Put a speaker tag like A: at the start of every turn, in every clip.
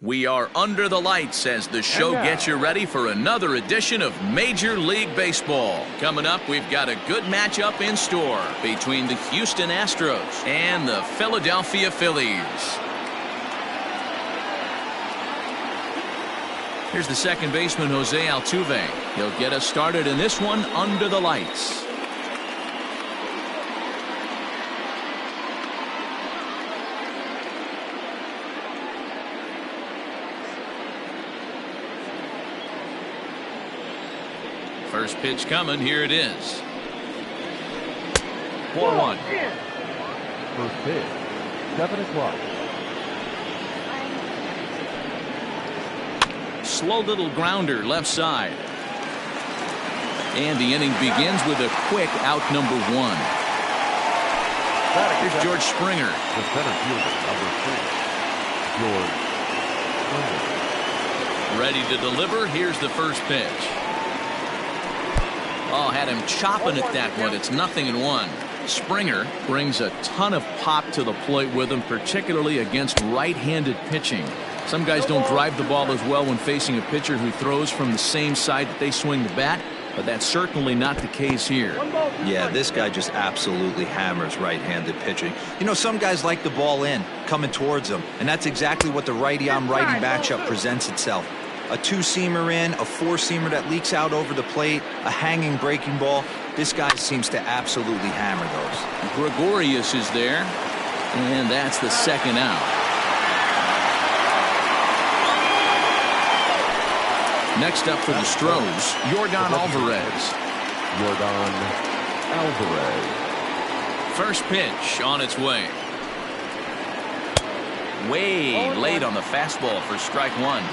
A: We are under the lights as the show gets you ready for another edition of Major League Baseball. Coming up, we've got a good matchup in store between the Houston Astros and the Philadelphia Phillies. Here's the second baseman, Jose Altuve. He'll get us started in this one under the lights. First pitch coming. Here it is. 4-1.
B: First pitch, 7 o'clock.
A: Slow little grounder left side. And the inning begins with a quick out number 1. Here's George Springer.
B: The center fielder, number 3, George Springer.
A: Ready to deliver. Here's the first pitch. Oh, had him chopping at that one. It's 0-1. Springer brings a ton of pop to the plate with him, particularly against right-handed pitching. Some guys don't drive the ball as well when facing a pitcher who throws from the same side that they swing the bat, but that's certainly not the case here.
C: Yeah, this guy just absolutely hammers right-handed pitching. You know, some guys like the ball in, coming towards them, and that's exactly what the righty-on-righty matchup presents itself. A two-seamer in, a four-seamer that leaks out over the plate, a hanging breaking ball. This guy seems to absolutely hammer those.
A: Gregorius is there, and that's the second out. Next up for the Stros, Yordan Alvarez.
B: Yordan Alvarez.
A: First pitch on its way. Way late on the fastball for strike 1.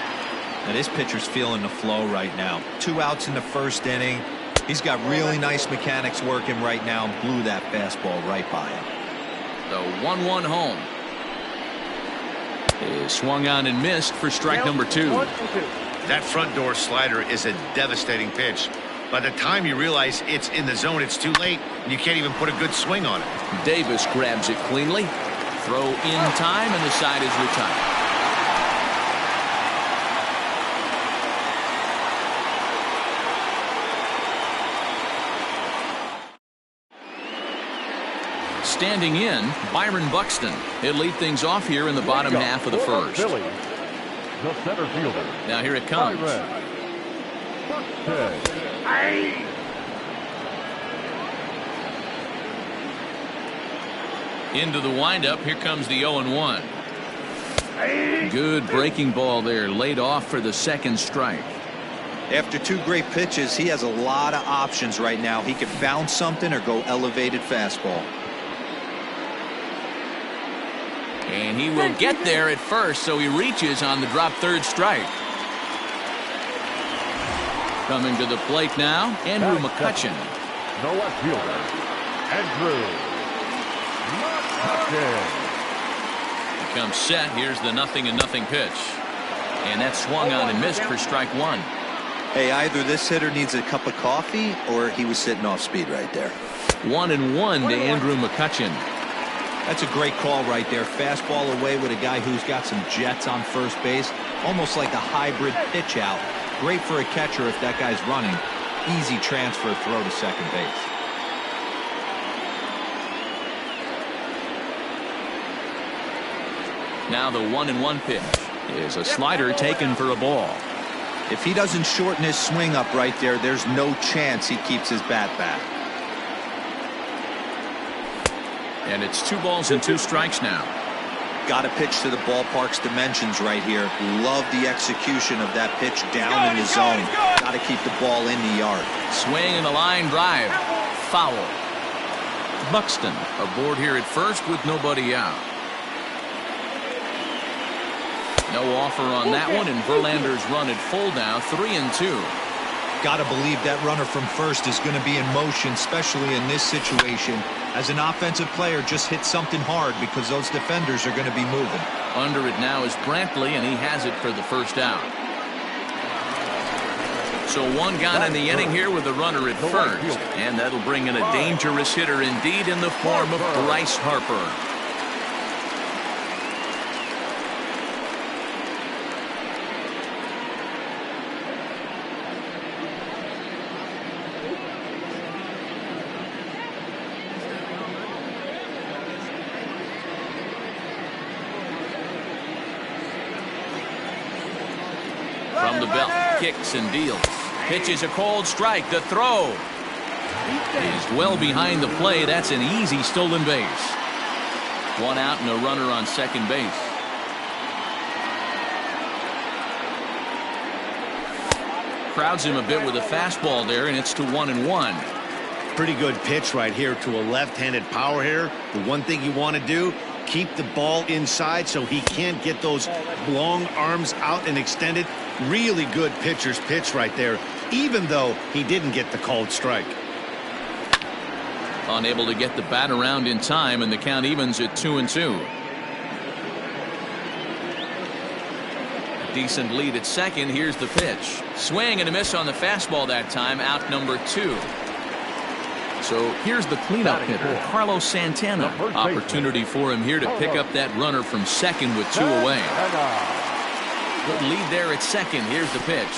C: Now this pitcher's feeling the flow right now. 2 outs in the first inning. He's got really nice mechanics working right now and blew that fastball right by him.
A: The 1-1 home is swung on and missed for strike number 2.
D: That front door slider is a devastating pitch. By the time you realize it's in the zone, it's too late, and you can't even put a good swing on it.
A: Davis grabs it cleanly. Throw in time, and the side is retired. Standing in, Byron Buxton. He'll lead things off here in the bottom half of the first.
B: Phillies, the center fielder.
A: Now here it comes. Into the windup. Here comes the 0-1. Good breaking ball there. Laid off for the second strike.
C: After 2 great pitches, he has a lot of options right now. He could bounce something or go elevated fastball.
A: And he will get there at first, so he reaches on the drop third strike. Coming to the plate now, Andrew McCutchen.
B: The left fielder, Andrew McCutchen.
A: Becomes set. Here's the 0-0 pitch. And that swung on and missed for strike 1.
C: Hey, either this hitter needs a cup of coffee or he was sitting off speed right there.
A: 1-1 to Andrew McCutchen.
C: That's a great call right there. Fastball away with a guy who's got some jets on first base. Almost like a hybrid pitch out. Great for a catcher if that guy's running. Easy transfer throw to second base.
A: Now the 1-1 pitch is a slider taken for a ball.
C: If he doesn't shorten his swing up right there, there's no chance he keeps his bat back.
A: And it's 2 balls and 2 strikes now.
C: Got to pitch to the ballpark's dimensions right here. Love the execution of that pitch down in the zone. Got to keep the ball in the yard.
A: Swing and a line drive. Foul. Buxton aboard here at first with nobody out. No offer on that one, and Verlander's run at full now, 3-2.
C: Got to believe that runner from first is going to be in motion, especially in this situation. As an offensive player, just hit something hard because those defenders are going to be moving.
A: Under it now is Brantley, and he has it for the first out. So 1 gone in the inning here with the runner at first, and that'll bring in a dangerous hitter indeed in the form of Bryce Harper. From the belt, kicks and deals. Pitches a cold strike. The throw is well behind the play. That's an easy stolen base. One out and a runner on second base. Crowds him a bit with a fastball there, and it's to 1-1.
D: Pretty good pitch right here to a left-handed power hitter. The one thing you want to do, keep the ball inside so he can't get those long arms out and extended. Really good pitcher's pitch right there, even though he didn't get the called strike.
A: Unable to get the bat around in time, and the count evens at 2-2. Decent lead at second. Here's the pitch. Swing and a miss on the fastball that time. Out number 2. So here's the cleanup hitter, Carlos Santana. Opportunity for him here to pick up that runner from second with 2 away. Good lead there at second. Here's the pitch.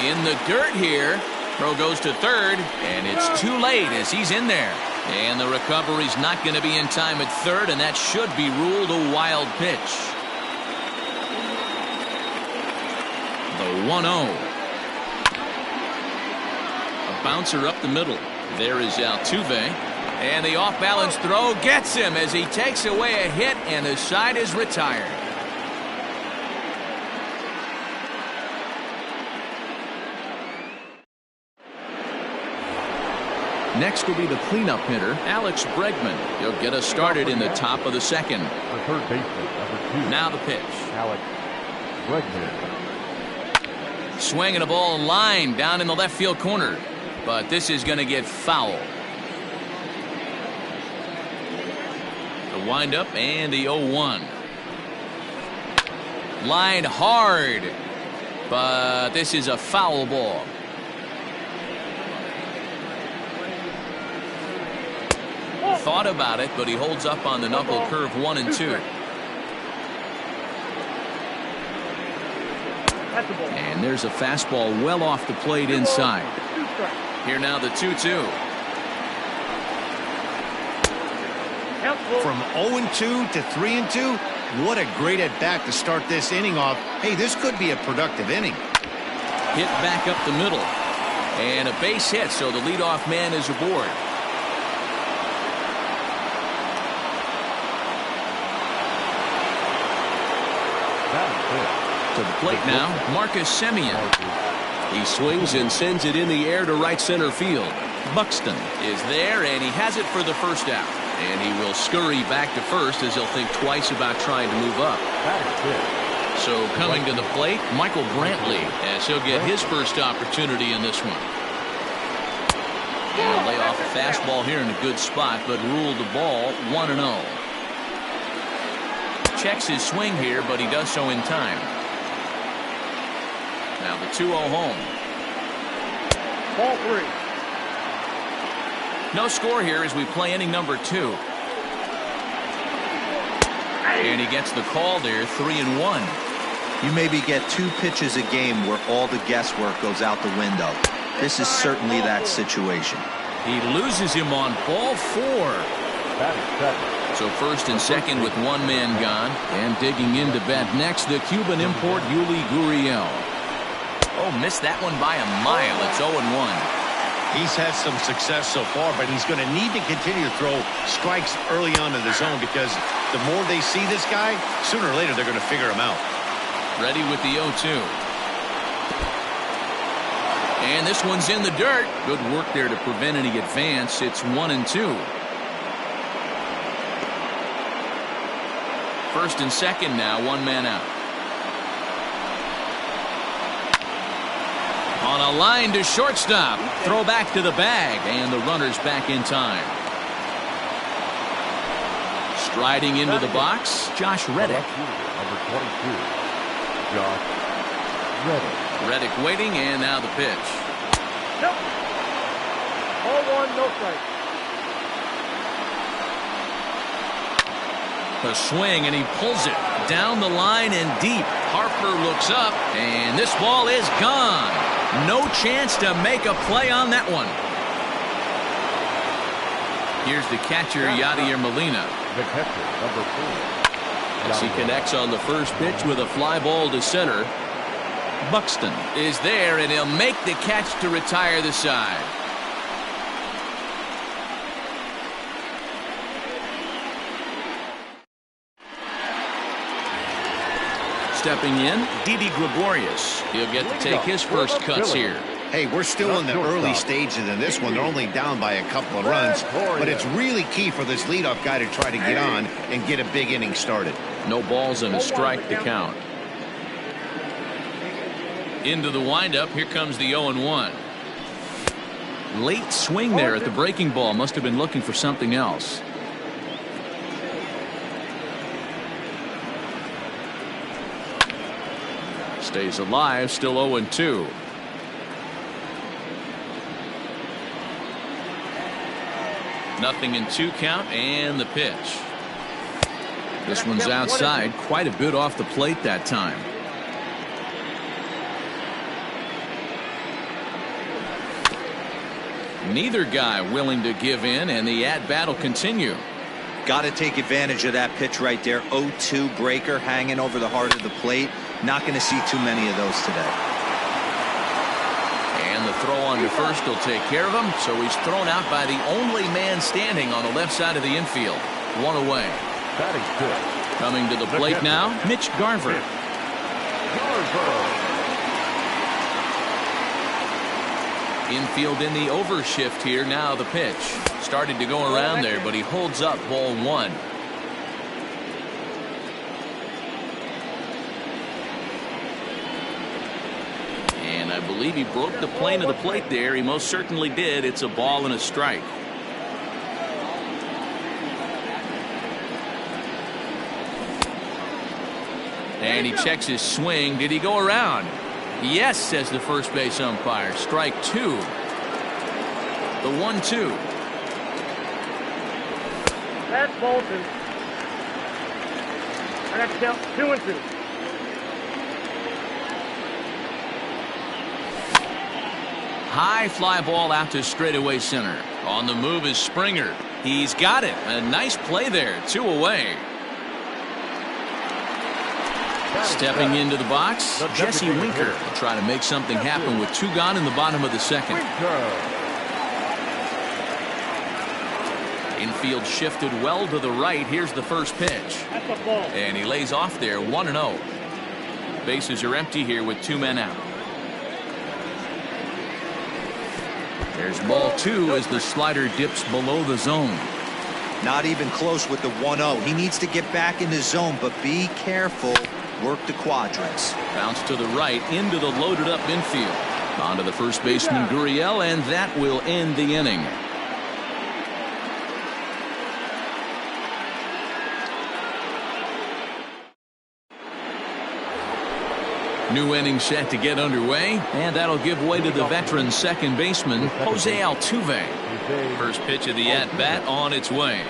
A: In the dirt here. Throw goes to third, and it's too late as he's in there. And the recovery's not going to be in time at third, and that should be ruled a wild pitch. The 1-0. A bouncer up the middle. There is Altuve. And the off-balance throw gets him as he takes away a hit, and the side is retired. Next will be the cleanup hitter, Alex Bregman. He'll get us started in the top of the second.
B: The third baseman, number 2.
A: Now the pitch.
B: Alex Bregman.
A: Swinging a ball line down in the left field corner. But this is going to get foul. The windup and the 0-1. Line hard. But this is a foul ball. Thought about it, but he holds up on the knuckle curve. 1-2. And there's a fastball well off the plate inside. Here now the 2-2.
D: From 0-2 to 3-2, what a great at bat to start this inning off. Hey, this could be a productive inning.
A: Hit back up the middle. And a base hit, so the leadoff man is aboard. To the plate now, Marcus Semien. He swings and sends it in the air to right center field. Buxton is there, and he has it for the first out. And he will scurry back to first as he'll think twice about trying to move up. So coming to the plate, Michael Brantley, as he'll get his first opportunity in this one. And he'll lay off a fastball here in a good spot, but ruled the ball 1-0. Checks his swing here, but he does so in time. Now the 2-0 home.
B: Ball 3.
A: No score here as we play inning number 2. And he gets the call there, 3-1.
C: You maybe get 2 pitches a game where all the guesswork goes out the window. This is certainly that situation.
A: He loses him on ball 4.
B: That is 7.
A: So first and second with one man gone. And digging into bat next, the Cuban import Yuli Gurriel. Oh, missed that one by a mile. It's 0-1.
D: He's had some success so far, but he's going to need to continue to throw strikes early on in the zone because the more they see this guy, sooner or later they're going to figure him out.
A: Ready with the 0-2. And this one's in the dirt. Good work there to prevent any advance. It's 1-2. First and second now, one man out. On a line to shortstop. Throw back to the bag, and the runner's back in time. Striding into the box, Josh Reddick.
B: Number 22, Josh Reddick.
A: Reddick waiting, and now the pitch.
B: Nope. 0-1, no strike.
A: A swing, and he pulls it down the line and deep. Harper looks up, and this ball is gone. No chance to make a play on that one. Here's the catcher, Yadier Molina.
B: The catcher, number 4.
A: As he connects on the first pitch with a fly ball to center. Buxton is there, and he'll make the catch to retire the side. Stepping in, Didi Gregorius. He'll get to take his first cuts here.
D: Hey, we're still in the early stages in this one. They're only down by a couple of runs, but it's really key for this leadoff guy to try to get on and get a big inning started.
A: No balls and a strike to count. Into the windup, here comes the 0-1. Late swing there at the breaking ball. Must have been looking for something else. Stays alive, still 0-2. Nothing in 2 count, and the pitch. This one's outside, quite a bit off the plate that time. Neither guy willing to give in, and the at-bat will continue.
C: Got to take advantage of that pitch right there. 0-2 breaker hanging over the heart of the plate. Not going to see too many of those today.
A: And the throw on to first will take care of him, so he's thrown out by the only man standing on the left side of the infield. 1 away. Coming to the plate now, Mitch Garver. Infield in the overshift here. Now the pitch. Started to go around there, but he holds up ball 1. And I believe he broke the plane of the plate there. He most certainly did. It's a ball and a strike. And he checks his swing. Did he go around? Yes, says the first base umpire. Strike 2. The 1-2.
B: That's Bolton. And that's count 2-2.
A: High fly ball out to straightaway center. On the move is Springer. He's got it. A nice play there. 2 away. Stepping into the box, Jesse Winker will try to make something happen with 2 gone in the bottom of the second. Infield shifted well to the right. Here's the first pitch. And he lays off there, 1-0. Bases are empty here with 2 men out. There's ball 2 as the slider dips below the zone.
C: Not even close with the 1-0. He needs to get back in the zone, but be careful. Work the quadrants.
A: Bounce to the right into the loaded up infield. On to the first baseman Gurriel, and that will end the inning. New inning set to get underway, and that'll give way to the veteran second baseman Jose Altuve. First pitch of the at-bat on its way.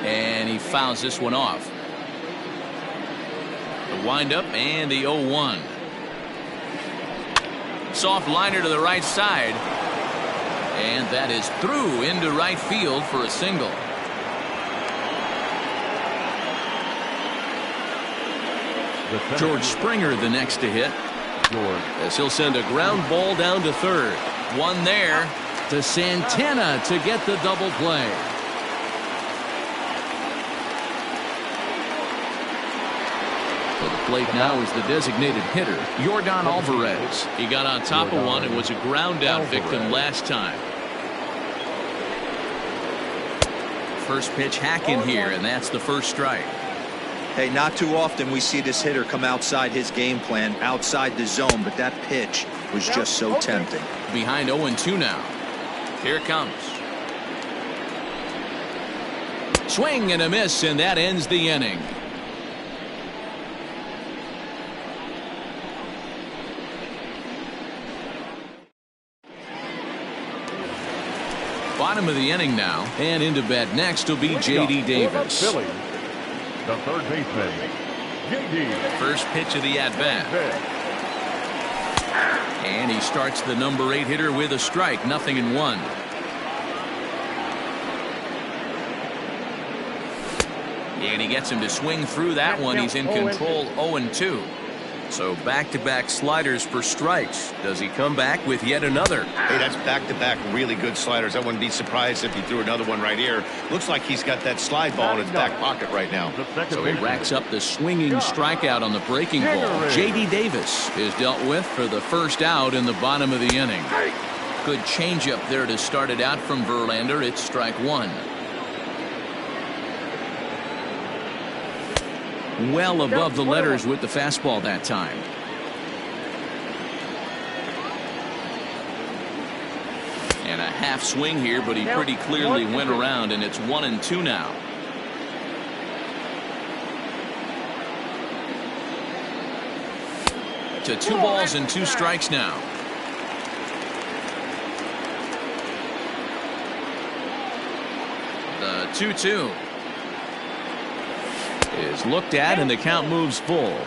A: And he fouls this one off. The windup and the 0-1. Soft liner to the right side. And that is through into right field for a single. George Springer the next to hit. As he'll send a ground ball down to third. One there to Santana to get the double play. For the plate now is the designated hitter, Yordan Alvarez. He got on top of one and was a ground out victim last time. First pitch hack in here, and that's the first strike.
C: Hey, not too often we see this hitter come outside his game plan, outside the zone, but that pitch was just so tempting.
A: Behind 0-2 now. Here it comes. Swing and a miss, and that ends the inning. Bottom of the inning now, and into bat next will be J.D. Davis.
B: The third baseman, J.D.
A: First pitch of the at-bat. And he starts the number 8 hitter with a strike, 0-1. And he gets him to swing through that one. He's in control, 0-2. So back-to-back sliders for strikes. Does he come back with yet another?
D: Hey, that's back-to-back really good sliders. I wouldn't be surprised if he threw another one right here. Looks like he's got that slide ball in his back pocket right now.
A: So he racks up the swinging strikeout on the breaking ball. J.D. Davis is dealt with for the first out in the bottom of the inning. Good changeup there to start it out from Verlander. It's strike one. Well above the letters with the fastball that time. And a half swing here, but he pretty clearly went around, and it's 1-2 now. To 2 balls and 2 strikes now. The 2-2 is looked at, and the count moves full.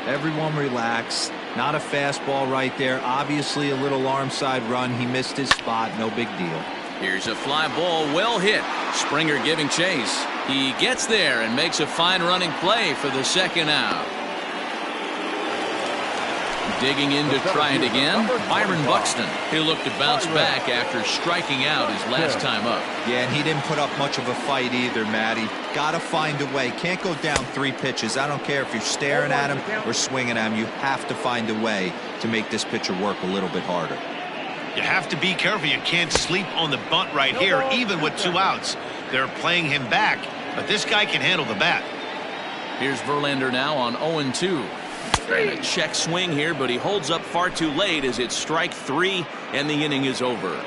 C: Everyone relax. Not a fastball right there. Obviously a little arm side run. He missed his spot. No big deal.
A: Here's a fly ball, well hit. Springer giving chase. He gets there and makes a fine running play for the second out. Digging in to try it again, Byron Buxton. He'll look to bounce back after striking out his last time up.
C: Yeah, and he didn't put up much of a fight either, Matty. Gotta find a way. Can't go down 3 pitches. I don't care if you're staring at him or swinging at him. You have to find a way to make this pitcher work a little bit harder.
D: You have to be careful. You can't sleep on the bunt right here, even with 2 outs. They're playing him back, but this guy can handle the bat.
A: Here's Verlander now on 0-2. And a check swing here, but he holds up far too late as it's strike 3 and the inning is over.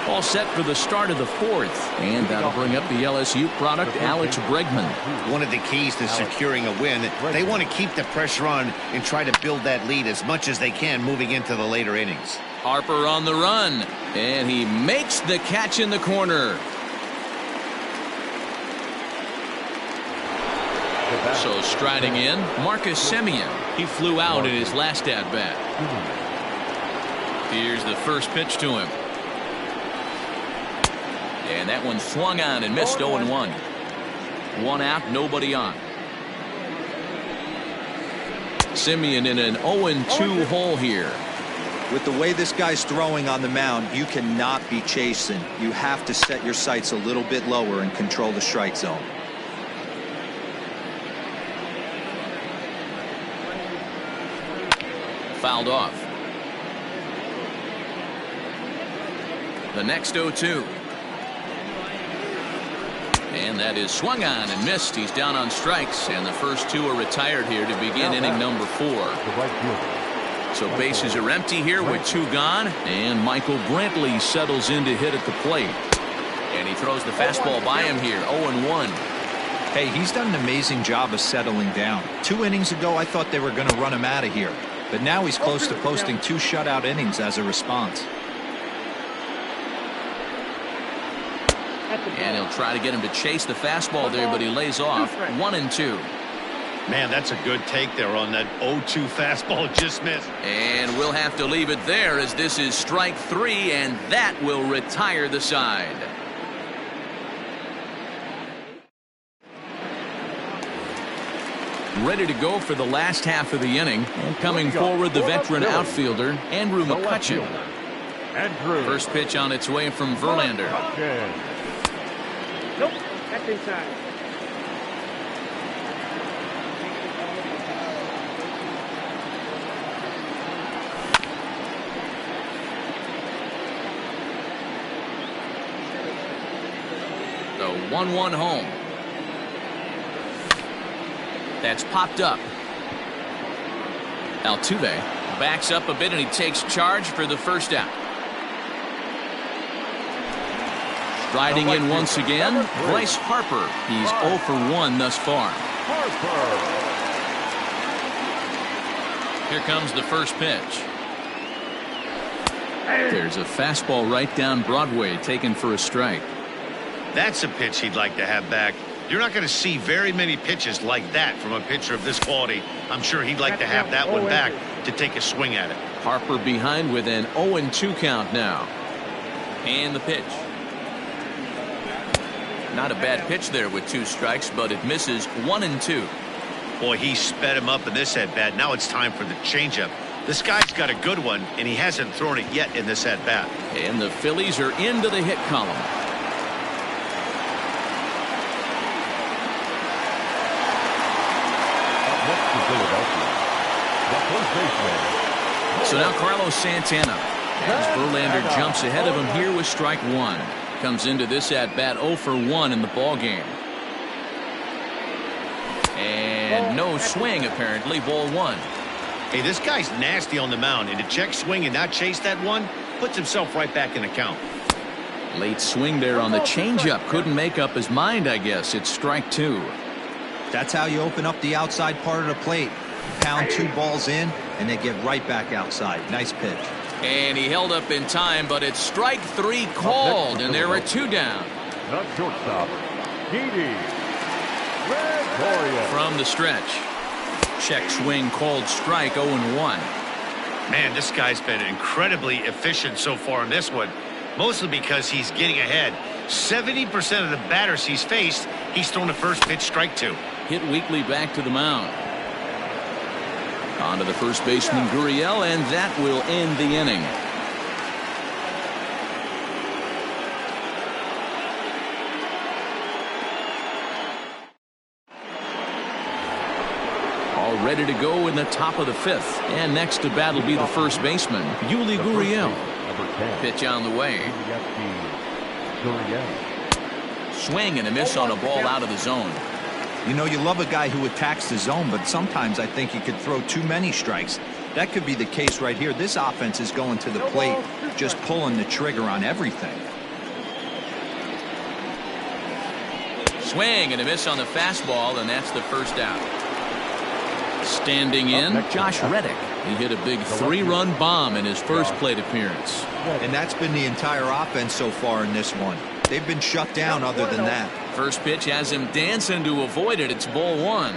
A: All set for the start of the 4th, and that'll bring up the LSU product, Alex Bregman.
D: One of the keys to securing a win, they want to keep the pressure on and try to build that lead as much as they can moving into the later innings.
A: Harper on the run, and he makes the catch in the corner. So striding in, Marcus Semien. He flew out in his last at-bat. Here's the first pitch to him. And that one swung on and missed. 0-1. 1 out, nobody on. Semien in an 0-2 hole here.
C: With the way this guy's throwing on the mound, you cannot be chasing. You have to set your sights a little bit lower and control the strike zone.
A: Fouled off. The next 0-2. And that is swung on and missed. He's down on strikes, and the first 2 are retired here to begin inning number 4. So bases are empty here with 2 gone, and Michael Brantley settles in to hit at the plate. And he throws the fastball by him here. 0-1.
C: Hey, he's done an amazing job of settling down. 2 innings ago, I thought they were going to run him out of here. But now he's close to posting 2 shutout innings as a response.
A: And he'll try to get him to chase the fastball there, but he lays off. 1-2.
D: Man, that's a good take there on that 0-2 fastball, just missed.
A: And we'll have to leave it there as this is strike 3, and that will retire the side. Ready to go for the last half of the inning. And coming forward, the veteran outfielder, Andrew McCutcheon. First pitch on its way from Verlander.
B: Nope, that's inside.
A: The 1-1 home. That's popped up. Altuve backs up a bit, and he takes charge for the first out. Striding in once again, Bryce Harper. He's 0 for 1 thus far. Here comes the first pitch. There's a fastball right down Broadway, taken for a strike.
D: That's a pitch he'd like to have back. You're not going to see very many pitches like that from a pitcher of this quality. I'm sure he'd like to have that one back to take a swing at it.
A: Harper behind with an 0-2 count now. And the pitch. Not a bad pitch there with 2 strikes, but it misses 1-2.
D: Boy, he sped him up in this at-bat. Now it's time for the changeup. This guy's got a good one, and he hasn't thrown it yet in this at-bat.
A: And the Phillies are into the hit column.
B: Up next to Philadelphia, the first baseman.
A: So now Carlos Santana, as Verlander jumps ahead of him here with strike 1. Comes into this at-bat 0 for 1 in the ball game. And no swing, apparently. Ball 1.
D: Hey, this guy's nasty on the mound, and to check swing and not chase that one puts himself right back in the count.
A: Late swing there on the changeup. Couldn't make up his mind, I guess. It's strike 2.
C: That's how you open up the outside part of the plate. Pound 2 balls in, and they get right back outside. Nice pitch.
A: And he held up in time, but it's strike 3 called, and there are 2 down.
B: The shortstop, JD.
A: From the stretch. Check swing called strike 0-1.
D: Man, this guy's been incredibly efficient so far in this one, mostly because he's getting ahead. 70% of the batters he's faced, he's thrown the first pitch strike 2.
A: Hit Weekly back to the mound. On to the first baseman, Gurriel, and that will end the inning. All ready to go in the top of the 5th. And next to bat will be the first baseman, Yuli Gurriel.
B: Number 10.
A: Pitch on the way.
B: Gurriel.
A: Swing and a miss on a ball out of the zone.
C: You know, you love a guy who attacks the zone, but sometimes I think he could throw too many strikes. That could be the case right here. This offense is going to the plate, just pulling the trigger on everything.
A: Swing and a miss on the fastball, and that's the first out. Standing in, Josh Reddick. He hit a big 3-run bomb in his first plate appearance.
C: And that's been the entire offense so far in this one. They've been shut down other than that.
A: First pitch has him dancing to avoid it. It's ball 1.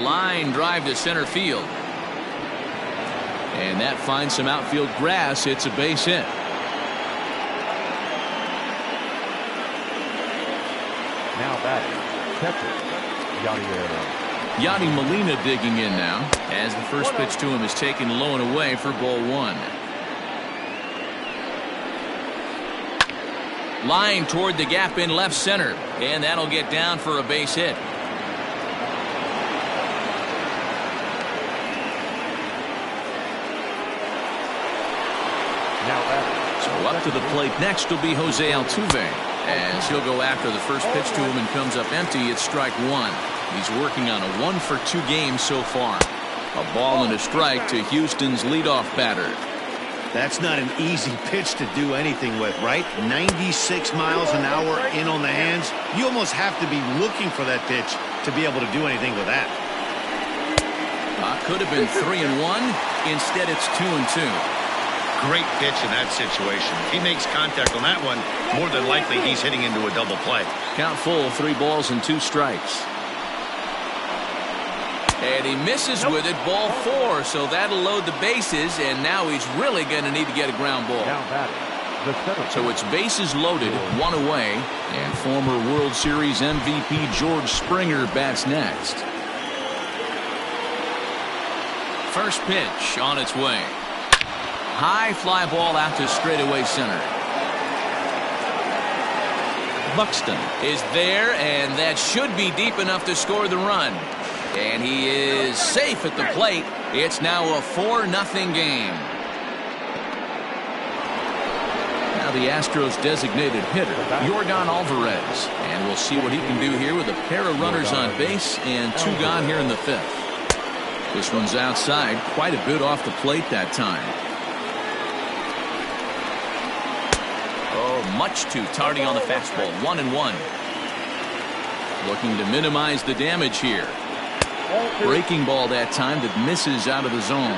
A: Line drive to center field. And that finds some outfield grass. It's a base hit.
B: Now batting, catcher,
A: Yadi Molina digging in now, as the first pitch to him is taken low and away for ball 1. Line toward the gap in left center, and that'll get down for a base hit. So up to the plate next will be Jose Altuve, as he'll go after the first pitch to him and comes up empty. It's strike 1. He's working on a 1-for-2 game so far. A ball and a strike to Houston's leadoff batter.
D: That's not an easy pitch to do anything with, right? 96 miles an hour in on the hands. You almost have to be looking for that pitch to be able to do anything with that.
A: Could have been 3-1. Instead, it's 2-2.
D: Great pitch in that situation. If he makes contact on that one, more than likely he's hitting into a double play.
A: Count full, 3 balls and 2 strikes. And he misses with it, ball 4, so that'll load the bases, and now he's really going to need to get a ground ball. So it's bases loaded, 1 away, and former World Series MVP George Springer bats next. First pitch on its way. High fly ball out to straightaway center. Buxton is there, and that should be deep enough to score the run. And he is safe at the plate. It's now a 4-0 game. Now the Astros designated hitter, Yordan Alvarez. And we'll see what he can do here with a pair of runners on base and 2 gone here in the 5th. This one's outside, quite a bit off the plate that time. Oh, much too tardy on the fastball. 1-1. Looking to minimize the damage here. Breaking ball that time that misses out of the zone.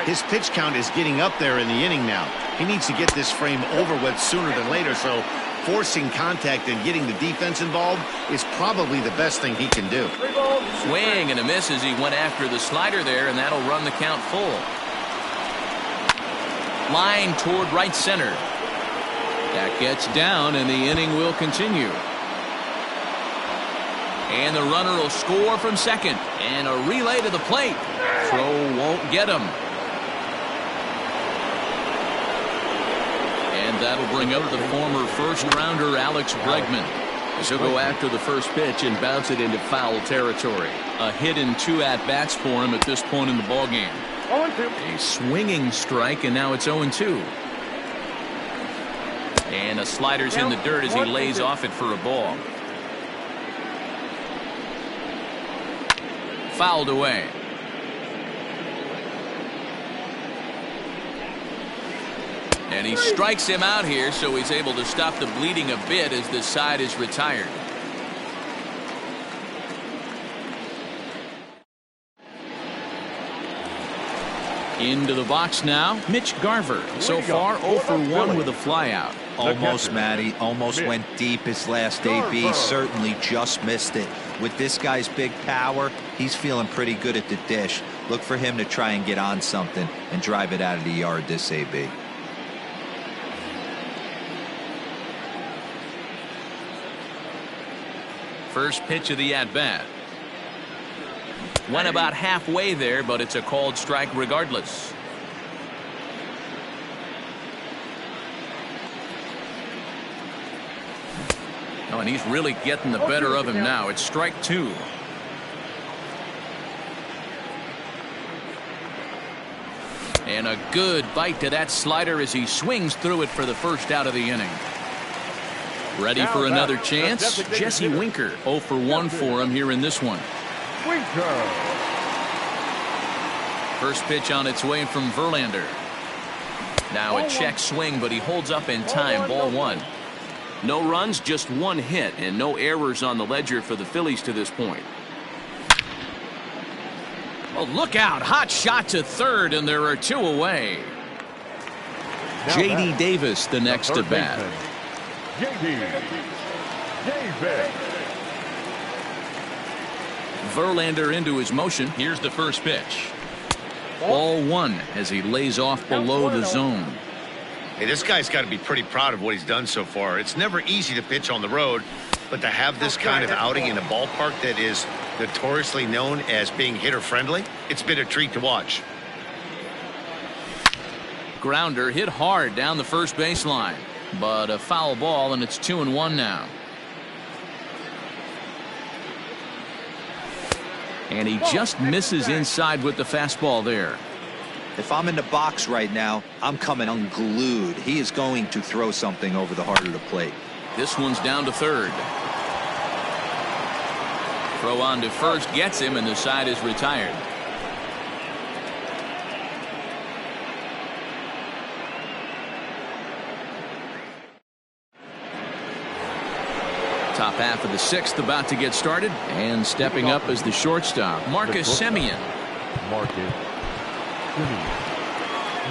D: His pitch count is getting up there in the inning now. He needs to get this frame over with sooner than later, so forcing contact and getting the defense involved is probably the best thing he can do.
A: Swing and a miss as he went after the slider there, and that'll run the count full. Line toward right center. That gets down, and the inning will continue. And the runner will score from second. And a relay to the plate. Throw won't get him. And that'll bring up the former first-rounder Alex Bregman. As he'll go after the first pitch and bounce it into foul territory. A hit and 2 at-bats for him at this point in the ballgame. A swinging strike, and now it's 0-2. And the slider's in the dirt as he lays off it for a ball. Fouled away. And he strikes him out here, so he's able to stop the bleeding a bit as this side is retired. Into the box now, Mitch Garver. So far, 0 for 1 with a flyout.
C: Almost, Matty. Almost went deep his last AB. Certainly just missed it. With this guy's big power, he's feeling pretty good at the dish. Look for him to try and get on something and drive it out of the yard this AB.
A: First pitch of the at-bat. Went about halfway there, but it's a called strike regardless. Oh, and he's really getting the better of him now. It's strike 2. And a good bite to that slider as he swings through it for the first out of the inning. Ready for another chance? Jesse Winker. 0 for 1 for him here in this one. First pitch on its way from Verlander. Now a check swing, but he holds up in time. Ball 1. No runs, just 1 hit, and no errors on the ledger for the Phillies to this point. Oh, look out. Hot shot to third, and there are 2 away. J.D. Davis, the next at bat. Verlander into his motion. Here's the first pitch. Ball 1 as he lays off below the zone.
D: Hey, this guy's got to be pretty proud of what he's done so far. It's never easy to pitch on the road, but to have this kind of outing in a ballpark that is notoriously known as being hitter-friendly, it's been a treat to watch.
A: Grounder hit hard down the first baseline, but a foul ball, and it's 2-1 now. And he just misses inside with the fastball there.
C: If I'm in the box right now, I'm coming unglued. He is going to throw something over the heart of the plate.
A: This one's down to third. Throw on to first gets him, and the side is retired. Top half of the 6th about to get started, and stepping up as the shortstop, Marcus Semien.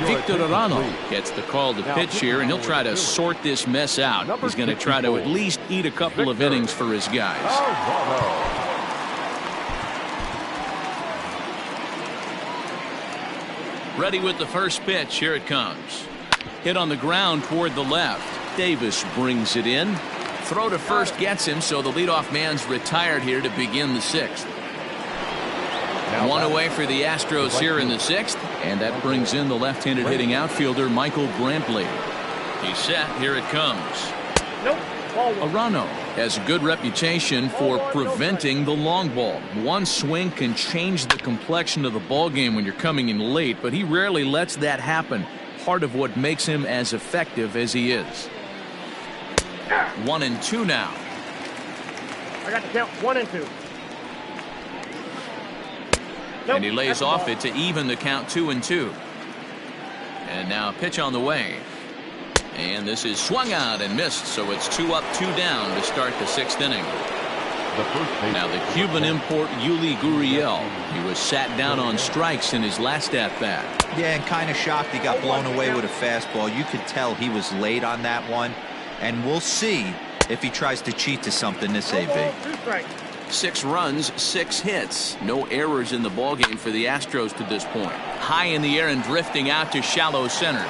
A: Victor Arano gets the call to pitch here, and he'll try to sort this mess out. He's going to try to at least eat a couple of innings for his guys. Ready with the first pitch. Here it comes. Hit on the ground toward the left. Davis brings it in. Throw to first gets him, so the leadoff man's retired here to begin the 6th. 1 away for the Astros here in the 6th, and that brings in the left-handed hitting outfielder Michael Brantley. He's set. Here it comes. Arano has a good reputation for preventing the long ball. One swing can change the complexion of the ball game when you're coming in late, but he rarely lets that happen. Part of what makes him as effective as he is. 1-2 now.
E: I got to count 1 and 2.
A: And he lays off it to even the count 2-2. And now a pitch on the way. And this is swung out and missed, so it's 2 up, 2 down to start the 6th inning. Now the Cuban import Yuli Gurriel. He was sat down on strikes in his last at-bat.
C: Yeah, and kind of shocked he got blown away with a fastball. You could tell he was late on that one. And we'll see if he tries to cheat to something this AB.
A: 6 runs, 6 hits. No errors in the ballgame for the Astros to this point. High in the air and drifting out to shallow center.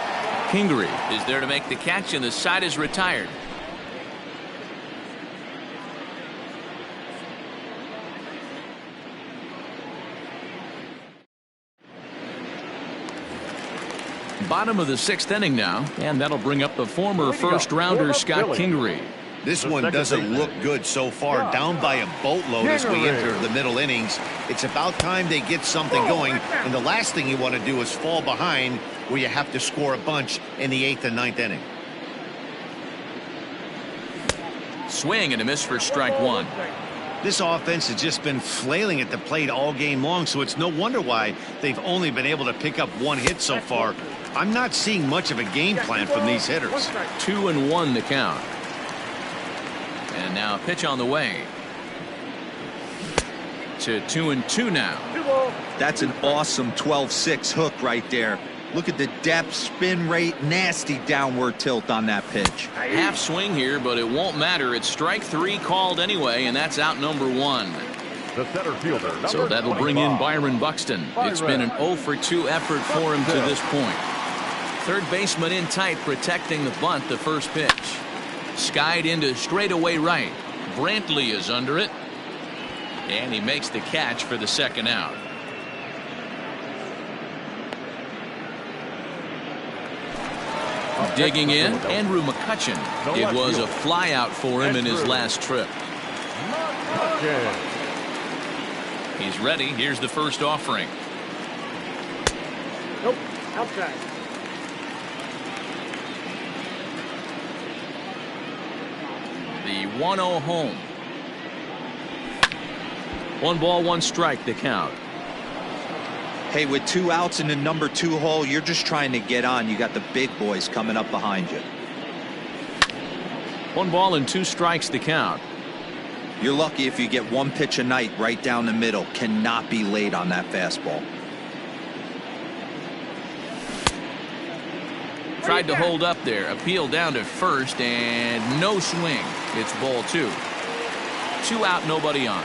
A: Kingery is there to make the catch, and the side is retired. Bottom of the 6th inning now, and that'll bring up the former first-rounder Scott Kingery.
D: This one doesn't look good so far. Down by a boatload as we enter the middle innings. It's about time they get something going, and the last thing you want to do is fall behind where you have to score a bunch in the 8th and 9th inning.
A: Swing and a miss for strike one.
D: This offense has just been flailing at the plate all game long, so it's no wonder why they've only been able to pick up 1 hit so far. I'm not seeing much of a game plan from these hitters.
A: 2-1 the count. And now a pitch on the way. To 2-2 now.
C: That's an awesome 12-6 hook right there. Look at the depth, spin rate, nasty downward tilt on that pitch.
A: Half swing here, but it won't matter. It's strike 3 called anyway, and that's out number 1.
B: The center fielder,
A: So that'll bring in Byron Buxton. It's been an 0-for-2 effort for him to this point. Third baseman in tight, protecting the bunt, the first pitch. Skied into straightaway right. Brantley is under it. And he makes the catch for the second out. Digging in, Andrew McCutchen. It was a flyout for him in his last trip. He's ready. Here's the first offering.
E: Nope. Outside.
A: The 1-0 home. 1 ball, 1 strike, the count.
C: Hey, with 2 outs in the number 2 hole, you're just trying to get on. You got the big boys coming up behind you.
A: 1 ball and 2 strikes, the count.
C: You're lucky if you get 1 pitch a night right down the middle. Cannot be late on that fastball.
A: Tried to hold up there. Appeal down to first, and no swing. It's ball 2. 2 out, nobody on.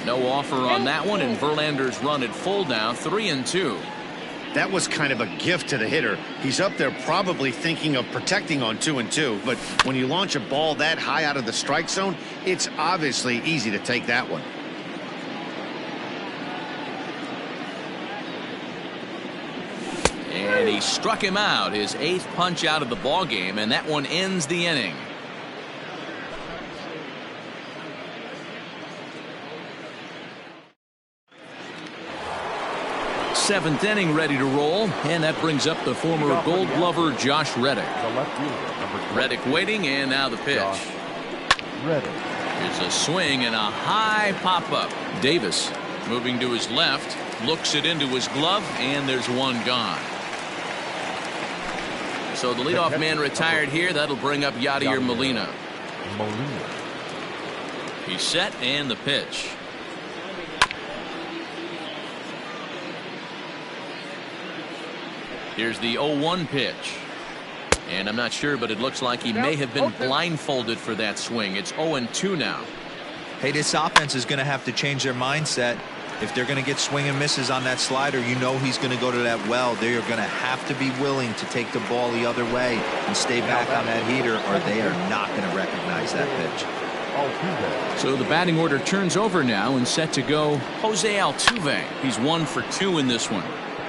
A: No offer on that one, and Verlander's run at full now, 3-2.
D: That was kind of a gift to the hitter. He's up there probably thinking of protecting on 2-2, but when you launch a ball that high out of the strike zone, it's obviously easy to take that one.
A: And he struck him out, his 8th punch out of the ball game, and that one ends the inning. 7th inning ready to roll, and that brings up the former Gold Glover Josh Reddick. Reddick waiting, and now the pitch. Here's a swing and a high pop-up. Davis moving to his left, looks it into his glove, and there's one gone. So the leadoff man retired here. That'll bring up Yadier Molina. He's set, and the pitch. Here's the 0-1 pitch. And I'm not sure, but it looks like he may have been blindfolded for that swing. It's 0-2 now.
C: Hey, this offense is going to have to change their mindset. If they're going to get swing and misses on that slider, you know he's going to go to that well. They are going to have to be willing to take the ball the other way and stay back on that heater, or they are not going to recognize that pitch.
A: So the batting order turns over now, and set to go Jose Altuve. He's 1 for 2 in this one.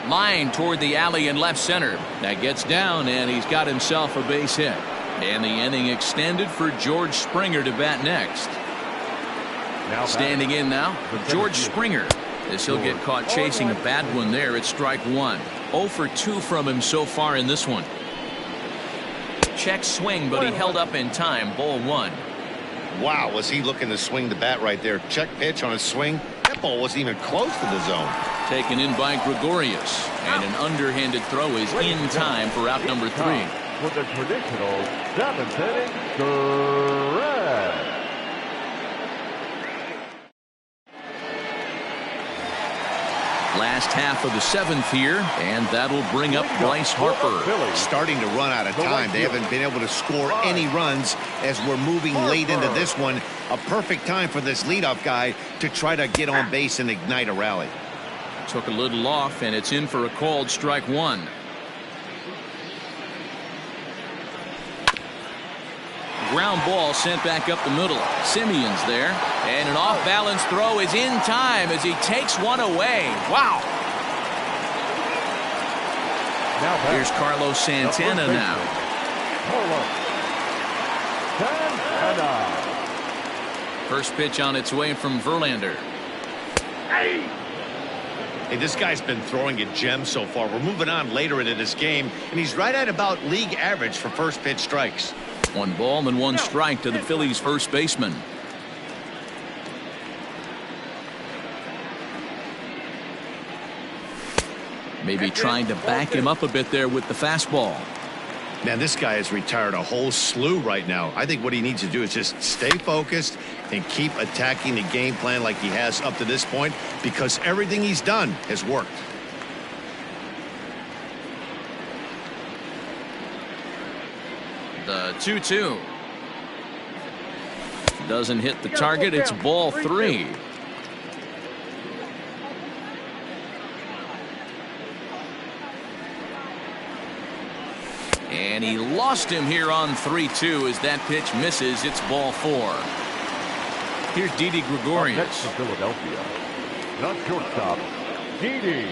A: Line toward the alley in left center. That gets down, and he's got himself a base hit. And the inning extended for George Springer to bat next. Standing in now, George Springer, as he'll get caught chasing a bad one there at strike 1. 0 for 2 from him so far in this one. Check swing, but he held up in time. Ball 1.
D: Wow, was he looking to swing the bat right there? Check pitch on his swing. That ball wasn't even close to the zone.
A: Taken in by Gregorius, and an underhanded throw is in time for out number 3.
B: With the traditional 7th inning, correct.
A: Last half of the 7th here, and that'll bring up Bryce Harper.
D: Starting to run out of time. They haven't been able to score any runs as we're moving late into this one. A perfect time for this leadoff guy to try to get on base and ignite a rally.
A: Took a little off, and it's in for a called strike one. Ground ball sent back up the middle. Simeon's there, and an off-balance throw is in time as he takes one away. Wow. Here's Carlos Santana now. First pitch on its way from Verlander.
D: Hey, this guy's been throwing a gem so far. We're moving on later into this game, and he's right at about league average for first pitch strikes.
A: 1 ball and 1 strike to the Phillies' first baseman. Maybe trying to back him up a bit there with the fastball.
D: Man, this guy has retired a whole slew right now. I think what he needs to do is just stay focused and keep attacking the game plan like he has up to this point, because everything he's done has worked.
A: The 2-2. Doesn't hit the target. It's ball 3. And he lost him here on 3-2 as that pitch misses. It's ball 4. Here's Didi Gregorius.
B: Next to Philadelphia, not shortstop, Didi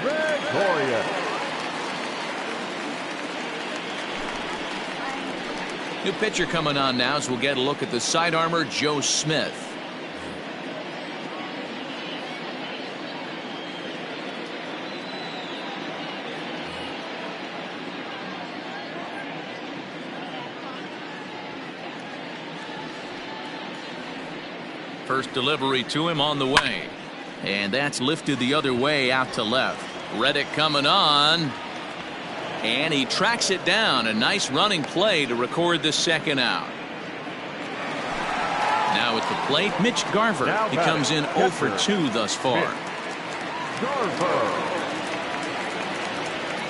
B: Gregorius.
A: New pitcher coming on now as we'll get a look at the side armor, Joe Smith. First delivery to him on the way. And that's lifted the other way out to left. Reddick coming on. And he tracks it down. A nice running play to record the second out. Now at the plate, Mitch Garver. He comes in 0 for 2 thus far.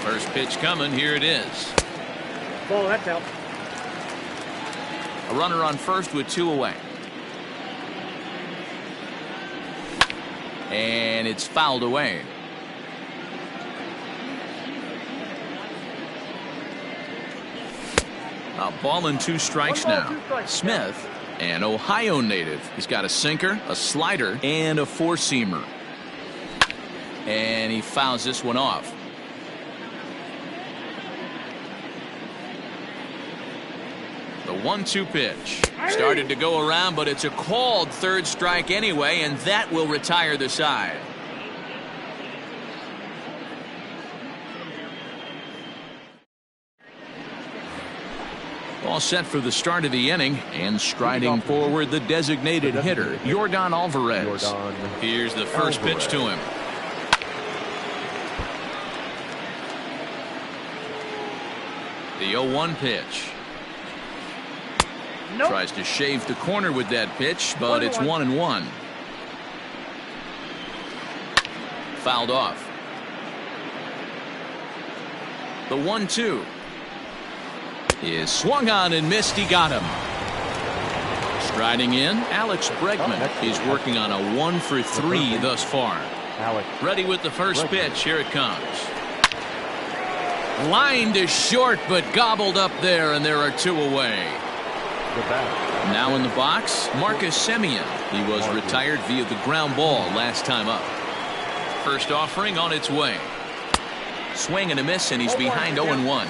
A: First pitch coming. Here it is.
E: Ball, that's out.
A: A runner on first with 2 away. And it's fouled away. A ball and 2 strikes now. Smith, an Ohio native. He's got a sinker, a slider, and a 4-seamer. And he fouls this one off. The 1-2 pitch. Started to go around, but it's a called 3rd strike anyway, and that will retire the side. All set for the start of the inning, and striding forward the designated hitter, Yordan Alvarez. Here's the first pitch to him. The 0-1 pitch.
E: Nope.
A: Tries to shave the corner with that pitch, but it's 1-1. Fouled off. The 1-2 is swung on and missed. He got him. Striding in, Alex Bregman is working on a 1 for 3 thus far. Ready with the first pitch. Here it comes. Line to short, but gobbled up there, and there are 2 away. Now in the box, Marcus Semien. He was retired via the ground ball last time up. First offering on its way. Swing and a miss, and he's behind 0-1.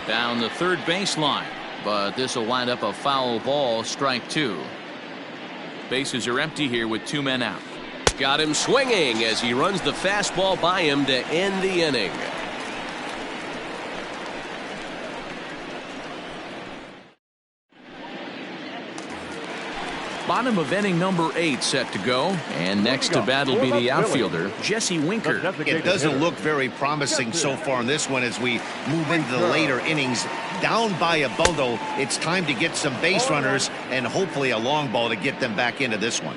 A: Down the third baseline, but this will wind up a foul ball, strike 2. Bases are empty here with 2 men out. Got him swinging as he runs the fastball by him to end the inning. Bottom of inning number 8 set to go, and next to bat will be the outfielder, Jesse Winker.
D: It doesn't look very promising so far in this one as we move into the later innings. Down by a bundle, it's time to get some base runners and hopefully a long ball to get them back into this one.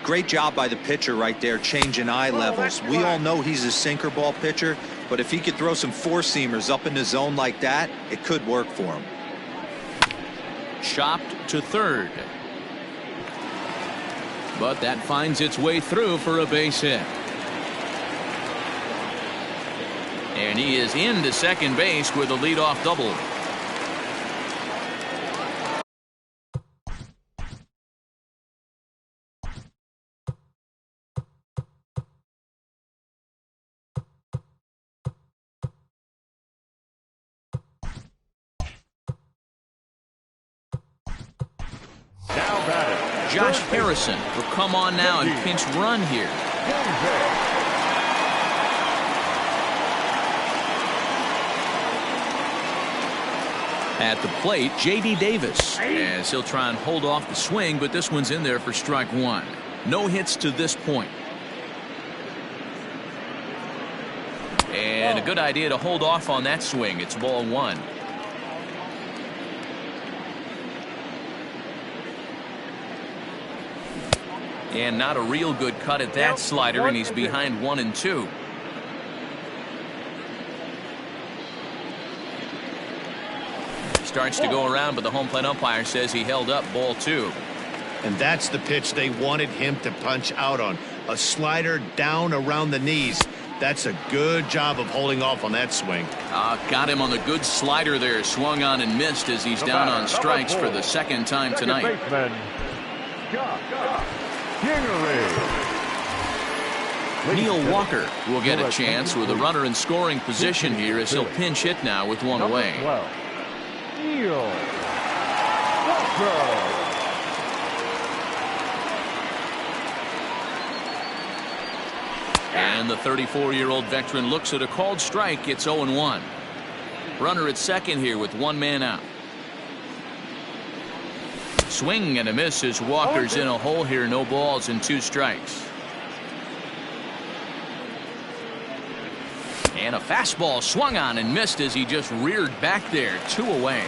C: Great job by the pitcher right there, changing eye levels. We all know he's a sinker ball pitcher, but if he could throw some 4-seamers up in the zone like that, it could work for him.
A: but that finds its way through for a base hit. And he is into second base with a leadoff double. Josh Harrison will come on now and pinch run here. At the plate, J.D. Davis, as he'll try and hold off the swing, but this one's in there for strike one. No hits to this point. And a good idea to hold off on that swing. It's ball one. And not a real good cut at that slider, and he's behind 1-2. Starts to go around, but the home plate umpire says he held up ball two.
D: And that's the pitch they wanted him to punch out on. A slider down around the knees. That's a good job of holding off on that swing.
A: Got him on the good slider there. Swung on and missed as he's down on strikes for the second time tonight. Neil Walker will get a chance with a runner in scoring position here as he'll pinch hit now with one away.
B: Neil Walker.
A: And the 34-year-old veteran looks at a called strike. It's 0-1. Runner at second here with one man out. Swing and a miss as Walker's in a hole here. No balls and two strikes. And a fastball swung on and missed as he just reared back there. 2 away.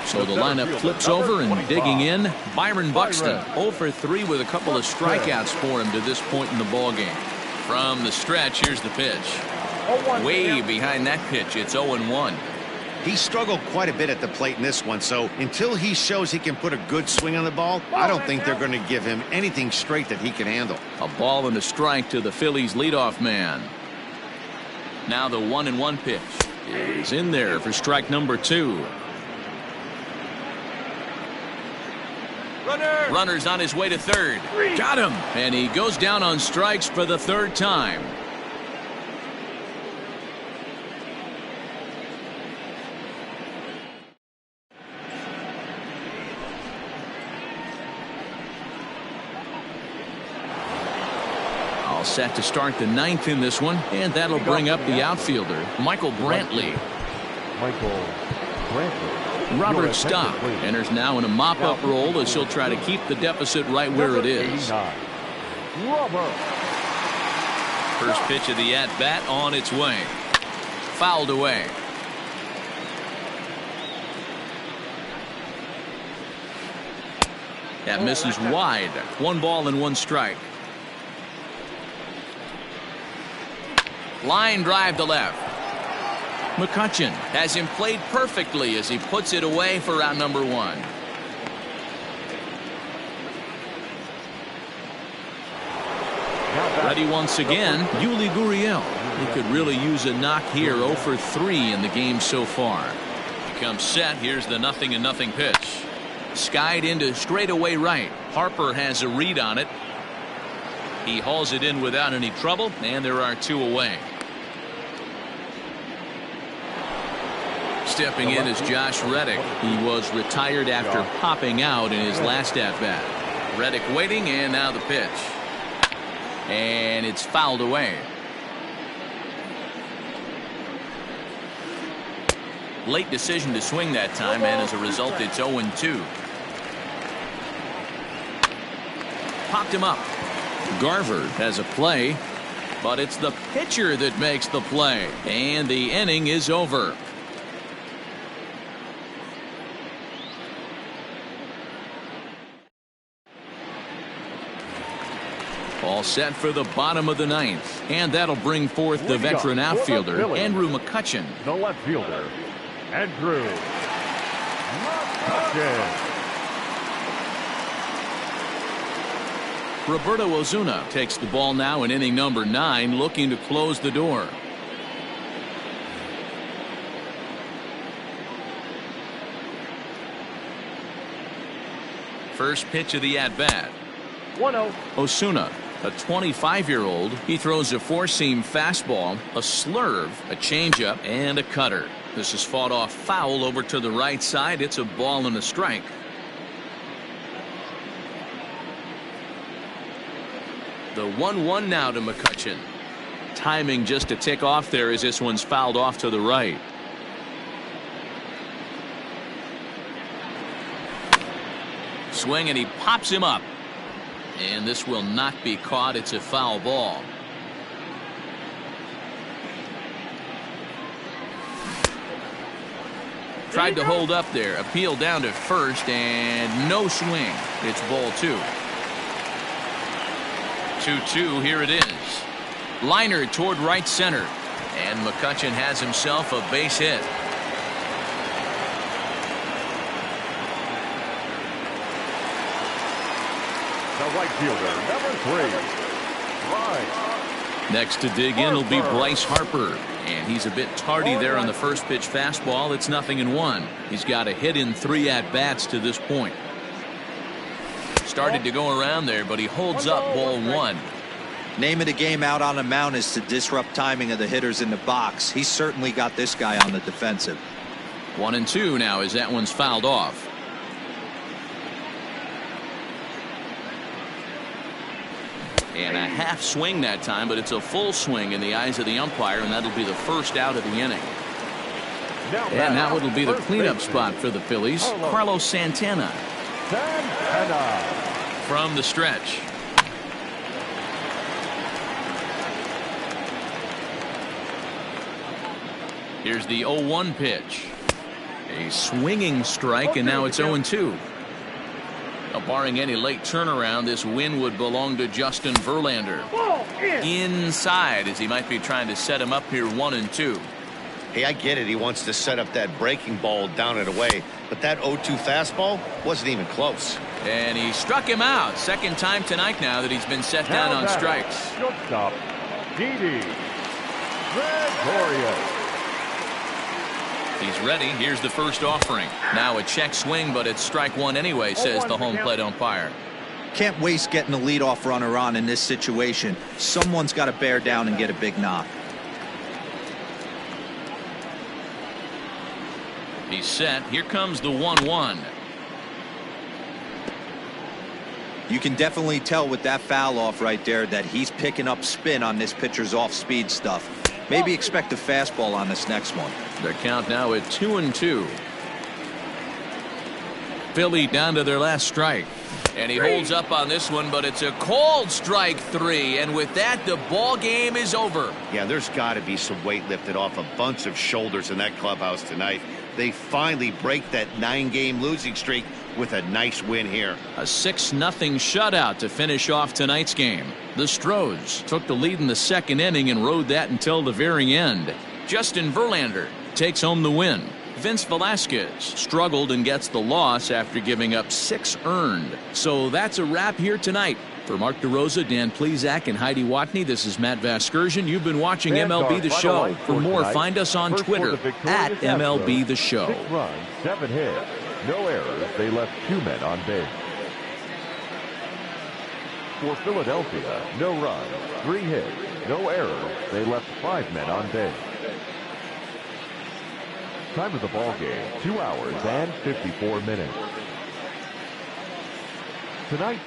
A: So the lineup flips over, and digging in, Byron Buxton 0 for 3 with a couple of strikeouts for him to this point in the ballgame. From the stretch, here's the pitch. Way behind that pitch, it's 0-1.
D: He struggled quite a bit at the plate in this one, so until he shows he can put a good swing on the ball, I don't think they're going to give him anything straight that he can handle.
A: A ball and a strike to the Phillies leadoff man. Now the 1-1 pitch is in there for strike number 2. Runner's on his way to third. Got him. And he goes down on strikes for the third time. All set to start the 9th in this one, and that'll bring up the outfielder, Michael Brantley. Robert Stock enters now in a mop-up role as he'll try to keep the deficit right where it is. First pitch of the at-bat on its way. Fouled away. That misses wide. 1 ball and 1 strike. Line drive to left. McCutchen has him played perfectly as he puts it away for out number 1. Ready once again, Yuli Gurriel. He could really use a knock here. 0 for 3 in the game so far. He comes set. Here's the 0-0 pitch. Skied into straightaway right. Harper has a read on it. He hauls it in without any trouble, and there are 2 away. Stepping in is Josh Reddick. He was retired after popping out in his last at-bat. Reddick waiting, and now the pitch. And it's fouled away. Late decision to swing that time, and as a result, it's 0-2. Popped him up. Garver has a play, but it's the pitcher that makes the play. And the inning is over. All set for the bottom of the 9th, and that'll bring forth the veteran outfielder, Andrew McCutchen.
B: The left fielder, Andrew McCutchen.
A: Roberto Ozuna takes the ball now in inning number 9, looking to close the door. First pitch of the at-bat.
E: 1-0.
A: Ozuna, a 25-year-old. He throws a four-seam fastball, a slurve, a changeup, and a cutter. This is fought off foul over to the right side. It's a ball and a strike. The 1-1 now to McCutchen. Timing just to tick off there as this one's fouled off to the right. Swing, and he pops him up. And this will not be caught. It's a foul ball. Tried to hold up there. Appeal down to first, and no swing. It's ball 2. 2-2. Here it is. Liner toward right center. And McCutchen has himself a base hit.
B: The right fielder, number 3. Right.
A: Next to dig in will be Bryce Harper. And he's a bit tardy there on the first pitch fastball. It's 0-1. He's got a hit in 3 at-bats to this point. Started to go around there, but he holds up ball 1.
C: Name of the game out on the mound is to disrupt timing of the hitters in the box. He's certainly got this guy on the defensive.
A: 1-2 now as that one's fouled off. And a half swing that time, but it's a full swing in the eyes of the umpire, and that'll be the first out of the inning. And now it'll be the cleanup spot for the Phillies. Carlos Santana. From the stretch. Here's the 0-1 pitch. A swinging strike, and now it's 0-2. Barring any late turnaround, this win would belong to Justin Verlander. Inside, as he might be trying to set him up here 1-2.
D: Hey, I get it. He wants to set up that breaking ball down and away. But that 0-2 fastball wasn't even close.
A: And he struck him out. Second time tonight now that he's been set down on strikes.
B: Shortstop, Didi Gregorius.
A: He's ready. Here's the first offering. Now a check swing, but it's strike 1 anyway, says the home plate umpire.
C: Can't waste getting the leadoff runner on in this situation. Someone's got to bear down and get a big knock.
A: He's set. Here comes the 1-1.
C: You can definitely tell with that foul off right there that he's picking up spin on this pitcher's off-speed stuff. Maybe expect a fastball on this next one.
A: The count now at 2-2. Philly down to their last strike. And he holds up on this one, but it's a cold strike 3. And with that, the ball game is over.
D: Yeah, there's got to be some weight lifted off a bunch of shoulders in that clubhouse tonight. They finally break that 9-game losing streak with a nice win here.
A: A 6-0 shutout to finish off tonight's game. The Stros took the lead in the second inning and rode that until the very end. Justin Verlander takes home the win. Vince Velasquez struggled and gets the loss after giving up 6 earned. So that's a wrap here tonight. For Mark DeRosa, Dan Plesac, and Heidi Watney, this is Matt Vasgersian. You've been watching MLB The Show. For more, find us on Twitter at MLB The Show.
B: 6 runs, 7 hits, no errors. They left 2 men on base. For Philadelphia, no runs, 3 hits, no errors. They left 5 men on base. Time of the ball game, 2 hours and 54 minutes. Tonight.